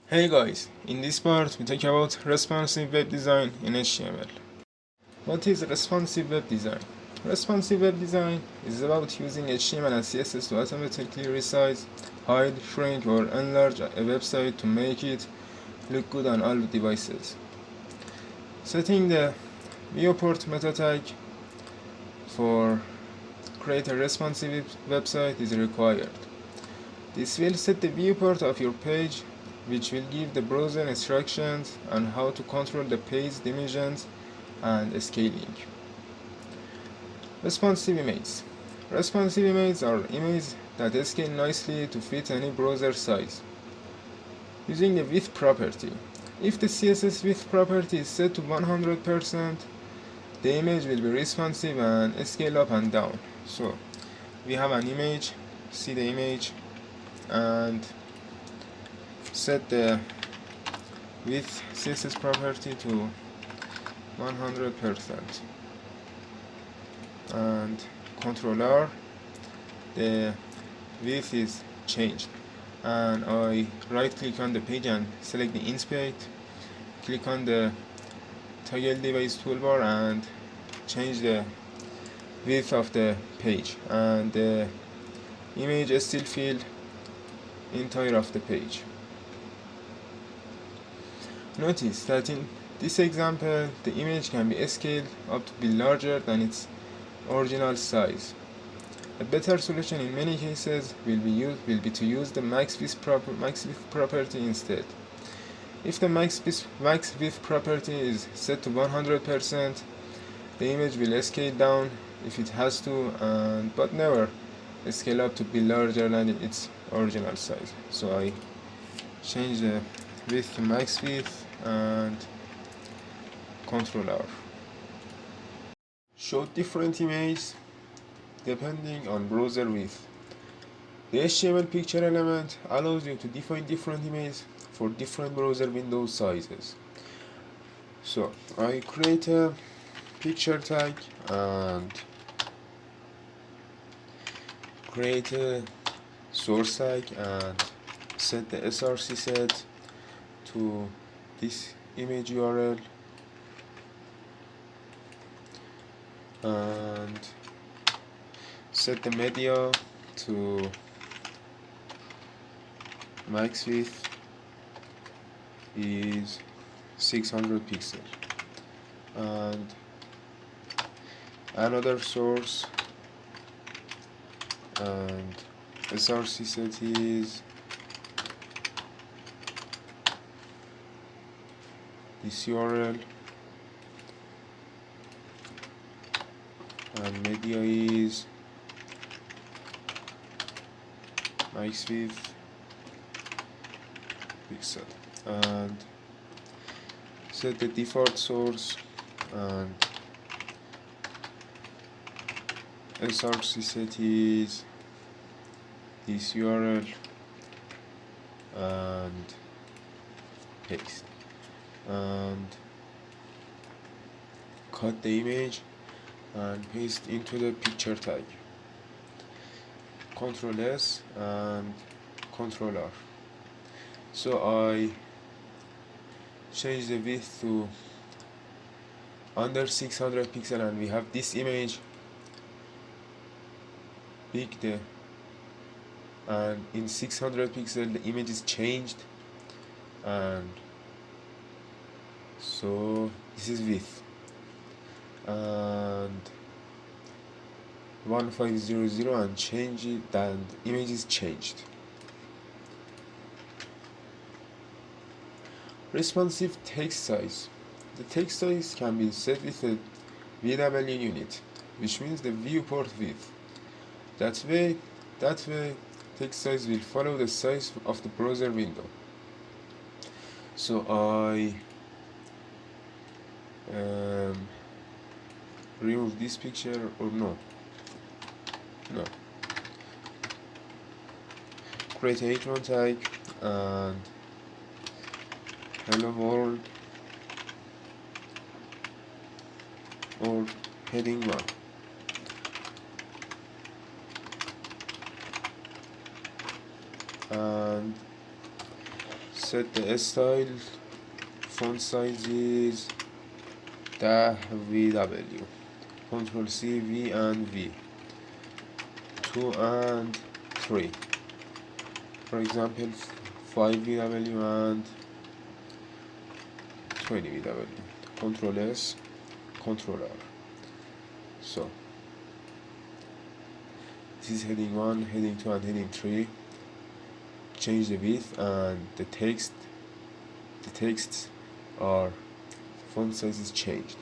Hey guys, in this part we talk about responsive web design in HTML. What is responsive web design? Responsive web design is about using HTML and CSS to automatically resize, hide, shrink or enlarge a website to make it look good on all devices. Setting the viewport meta tag for create a responsive website is required. This will set the viewport of your page, which will give the browser instructions on how to control the page dimensions and scaling. Responsive images. Responsive images are images that scale nicely to fit any browser size. Using the width property. If the CSS width property is set to 100%, the image will be responsive and scale up and down. So we have an image, see the image, and set the width CSS property to 100% and Ctrl R, the width is changed, and I right click on the page and select the inspect, click on the toggle device toolbar and change the width of the page, and the image still fill entire of the page. Notice that in this example the image can be scaled up to be larger than its original size. A better solution in many cases will be to use the max width property instead. If the max width property is set to 100%, the image will scale down if it has to, but never scale up to be larger than its original size. So I change the width to max width and Ctrl R. Show different images depending on browser width. The HTML picture element allows you to define different images for different browser window sizes. So I create a picture tag and create a source tag and set the src set to this image URL and set the media to max width is 600 pixels and another source and src set is this URL and media is max width pixel and set the default source and src set is this URL and paste and cut the image and paste into the picture tag. Ctrl S and Ctrl R. So I change the width to under 600 pixel and we have this image big there, and in 600 pixel the image is changed, and so this is width and 1500 and change it and image is changed. Responsive text size. The text size can be set with a VW unit, which means the viewport width. That way text size will follow the size of the browser window. So I remove this picture, or no, create a h1 tag and hello world or heading 1 and set the style. Font size is VW. Control C, V and V. 2 and 3. For example, 5 VW and 20 VW. Control S, Control R. So this is heading 1, heading 2 and heading 3. Change the width and the texts are font size is changed.